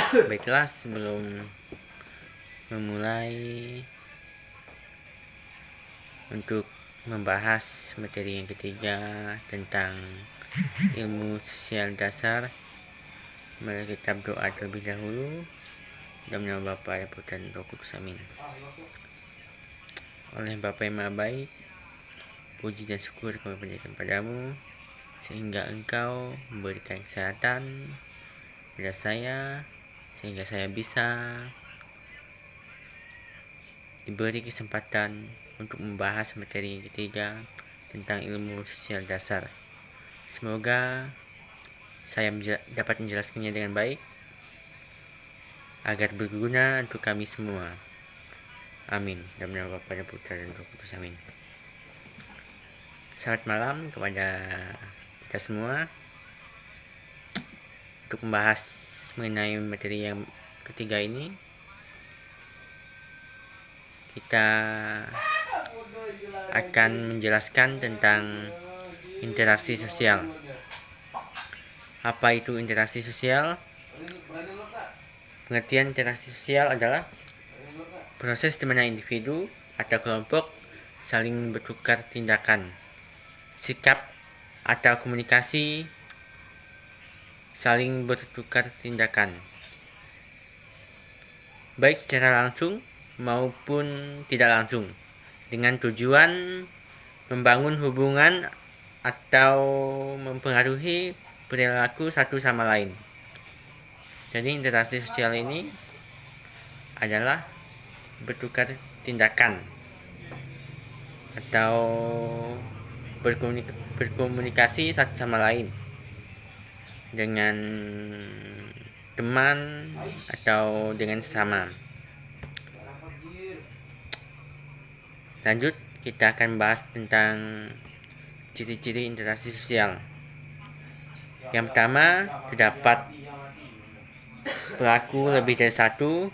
Baiklah, sebelum memulai untuk membahas materi yang ketiga tentang ilmu sosial dasar, mari kita berdoa terlebih dahulu. Dalam nama Bapa, Ibu dan Roh Kudus, amin. Oleh Bapa yang Maha Baik, puji dan syukur kami panjatkan padamu, sehingga Engkau memberikan kesehatan pada saya, sehingga saya bisa diberi kesempatan untuk membahas materi yang ketiga tentang ilmu sosial dasar. Semoga saya dapat menjelaskannya dengan baik agar berguna untuk kami semua. Amin. Dalam nama Bapa dan Putra dan Roh Kudus, amin. Selamat malam kepada kita semua. Untuk membahas mengenai materi yang ketiga ini, kita akan menjelaskan tentang interaksi sosial. Apa itu interaksi sosial? Pengertian interaksi sosial adalah proses di mana individu atau kelompok saling bertukar tindakan, sikap, atau komunikasi, saling bertukar tindakan, baik secara langsung maupun tidak langsung, dengan tujuan membangun hubungan atau mempengaruhi perilaku satu sama lain. Jadi interaksi sosial ini adalah bertukar tindakan atau berkomunikasi satu sama lain dengan teman atau dengan sesama. Lanjut, kita akan bahas tentang ciri-ciri interaksi sosial. Yang pertama, terdapat pelaku lebih dari satu.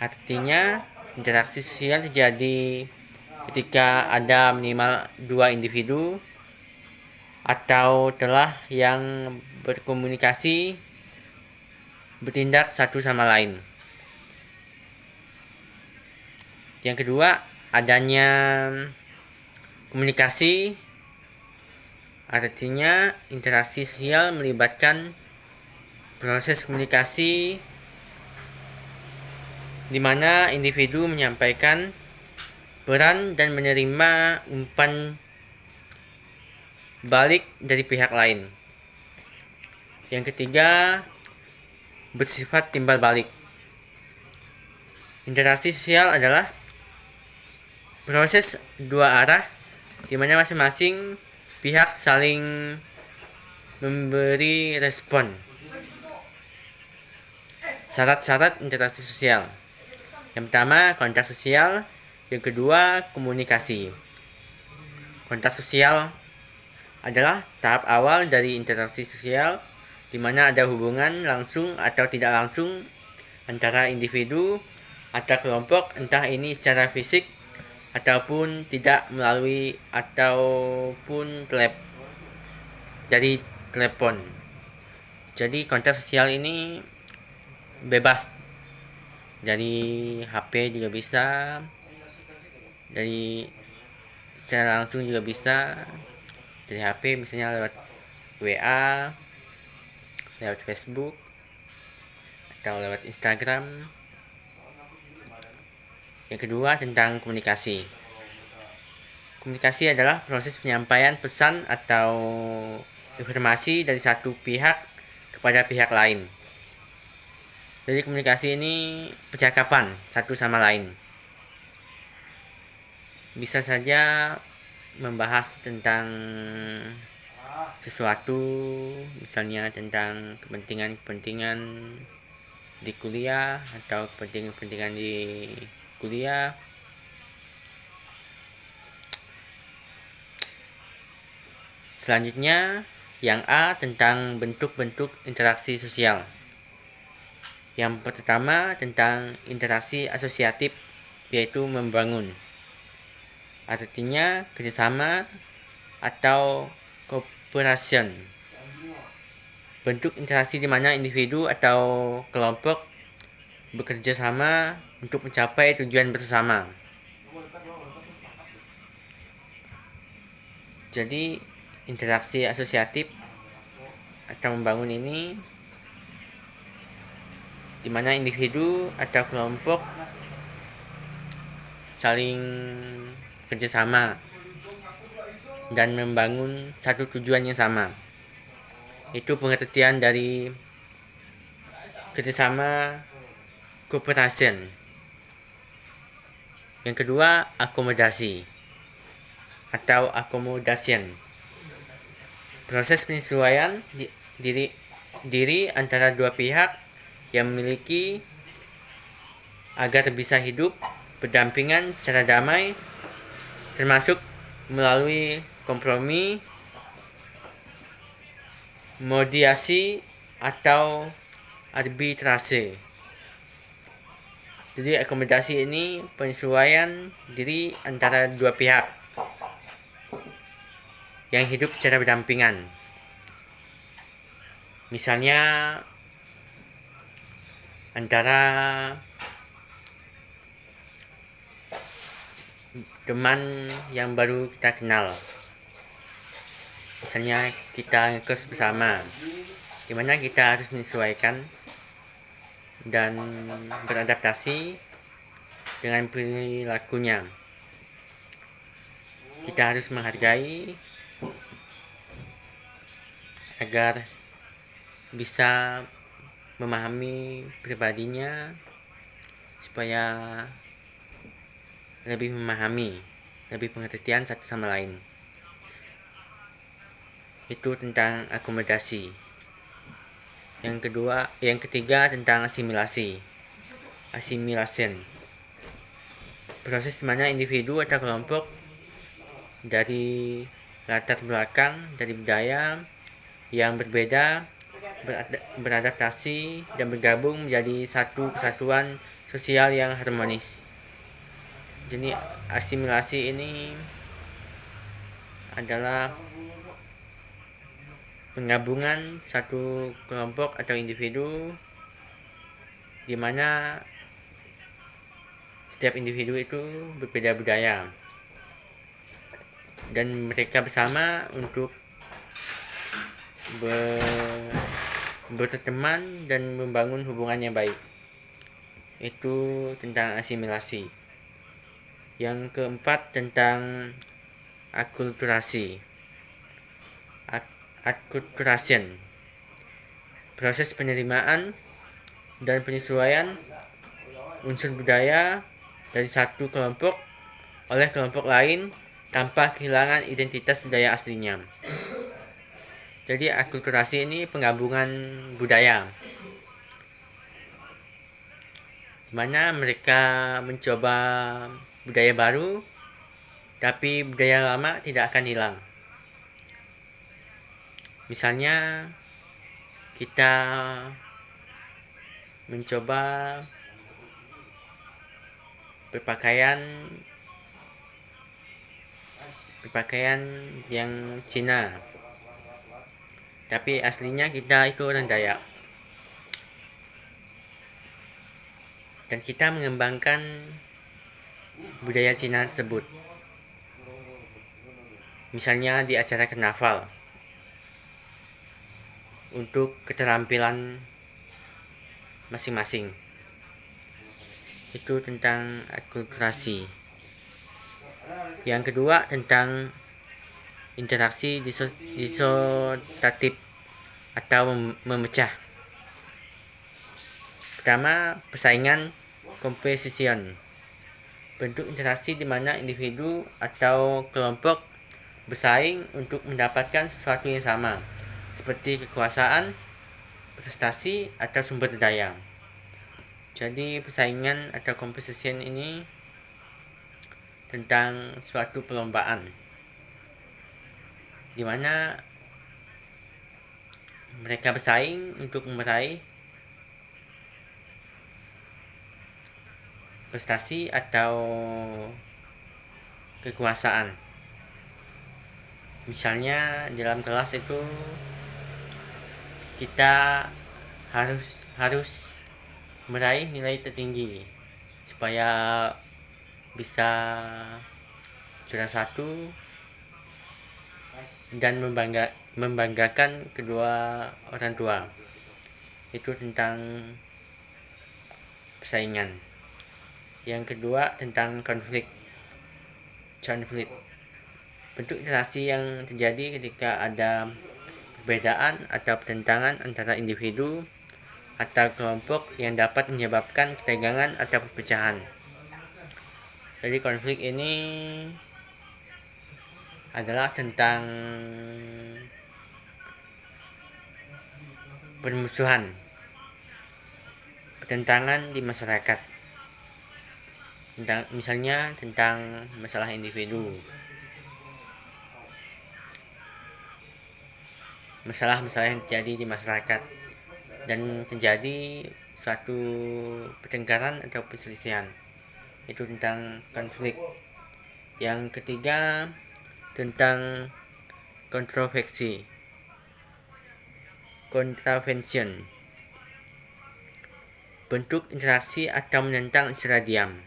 Artinya, interaksi sosial terjadi ketika ada minimal 2 individu atau telah yang berkomunikasi bertindak satu sama lain. Yang kedua, adanya komunikasi. Artinya interaksi sosial melibatkan proses komunikasi di mana individu menyampaikan peran dan menerima umpan balik dari pihak lain. Yang ketiga, bersifat timbal balik. Interaksi sosial adalah proses dua arah di mana masing-masing pihak saling memberi respon. Syarat-syarat interaksi sosial. Yang pertama, kontak sosial. Yang kedua, komunikasi. Kontak sosial adalah tahap awal dari interaksi sosial di mana ada hubungan langsung atau tidak langsung antara individu atau kelompok, entah ini secara fisik ataupun tidak melalui ataupun dari telepon. Jadi kontak sosial ini bebas, dari HP juga bisa, dari secara langsung juga bisa, dari HP misalnya lewat WA, lewat Facebook, atau lewat Instagram. Yang kedua, tentang komunikasi. Komunikasi adalah proses penyampaian pesan atau informasi dari satu pihak kepada pihak lain. Jadi komunikasi ini percakapan satu sama lain. Bisa saja membahas tentang sesuatu, misalnya tentang kepentingan di kuliah atau kepentingan di kuliah. Selanjutnya, yang A, tentang bentuk-bentuk interaksi sosial. Yang pertama, tentang interaksi asosiatif, yaitu membangun. Artinya kerjasama atau cooperation. bentuk interaksi di mana individu atau kelompok bekerja sama untuk mencapai tujuan bersama. Jadi interaksi asosiatif atau membangun ini di mana individu atau kelompok saling kerjasama dan membangun satu tujuan yang sama. Itu pengertian dari kerjasama cooperation. Yang kedua, akomodasi atau accommodation. Proses penyesuaian diri antara dua pihak yang memiliki agar bisa hidup berdampingan secara damai, termasuk melalui kompromi, mediasi, atau arbitrase. Jadi akomodasi ini penyesuaian diri antara dua pihak yang hidup secara berdampingan. Misalnya antara teman yang baru kita kenal. Misalnya kita ngekos bersama, dimana kita harus menyesuaikan dan beradaptasi dengan perilakunya. Kita harus menghargai agar bisa memahami pribadinya supaya lebih memahami, lebih pengertian satu sama lain. Itu tentang akomodasi. Yang ketiga tentang asimilasi. Assimilation. Proses di mana individu atau kelompok dari latar belakang, dari budaya yang berbeda beradaptasi dan bergabung menjadi satu kesatuan sosial yang harmonis. Jadi asimilasi ini adalah penggabungan satu kelompok atau individu di mana setiap individu itu berbeda budaya dan mereka bersama untuk berteman dan membangun hubungan yang baik. Itu tentang asimilasi. Yang keempat tentang akulturasi. Acculturation. Proses penerimaan dan penyesuaian unsur budaya dari satu kelompok oleh kelompok lain tanpa kehilangan identitas budaya aslinya. Jadi akulturasi ini penggabungan budaya, di mana mereka mencoba budaya baru, tapi budaya lama tidak akan hilang. Misalnya kita mencoba berpakaian yang Cina, tapi aslinya kita itu orang Dayak, dan kita mengembangkan budaya Cina tersebut. Misalnya di acara karnaval untuk keterampilan masing-masing. Itu tentang akulturasi. Yang kedua tentang interaksi disosiatif atau memecah. Pertama, persaingan competition. Bentuk interaksi di mana individu atau kelompok bersaing untuk mendapatkan sesuatu yang sama, seperti kekuasaan, prestasi, atau sumber daya. Jadi persaingan atau competition ini tentang suatu perlombaan di mana mereka bersaing untuk meraih prestasi atau kekuasaan. Misalnya dalam kelas itu kita harus meraih nilai tertinggi supaya bisa juara 1 dan membanggakan kedua orang tua. Itu tentang persaingan. Yang kedua tentang konflik. Bentuk interaksi yang terjadi ketika ada perbedaan atau pertentangan antara individu atau kelompok yang dapat menyebabkan ketegangan atau perpecahan. Jadi konflik ini adalah tentang permusuhan, pertentangan di masyarakat. Misalnya tentang masalah individu, masalah-masalah yang terjadi di masyarakat, dan terjadi suatu pertengkaran atau perselisihan. Itu tentang konflik. Yang ketiga tentang contravention, bentuk interaksi atau menentang secara diam,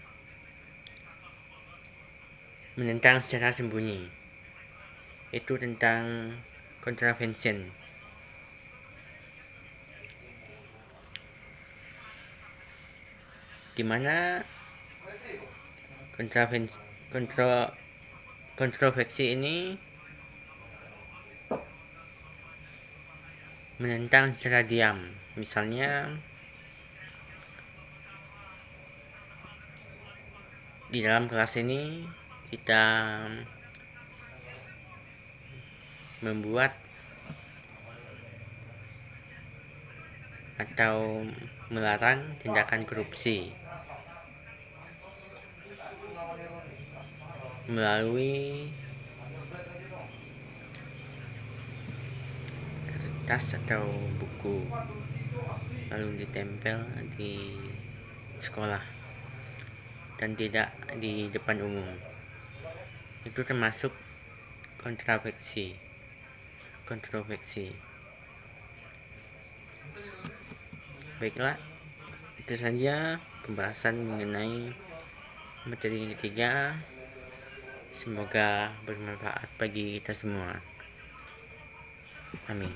menentang secara sembunyi. Itu tentang contravention. Di mana kontroversi ini menentang secara diam. Misalnya di dalam kelas ini kita membuat atau melarang tindakan korupsi melalui kertas atau buku, lalu ditempel di sekolah dan tidak di depan umum. Itu termasuk kontroversi. Baiklah, itu saja pembahasan mengenai materi yang ketiga. Semoga bermanfaat bagi kita semua. Amin.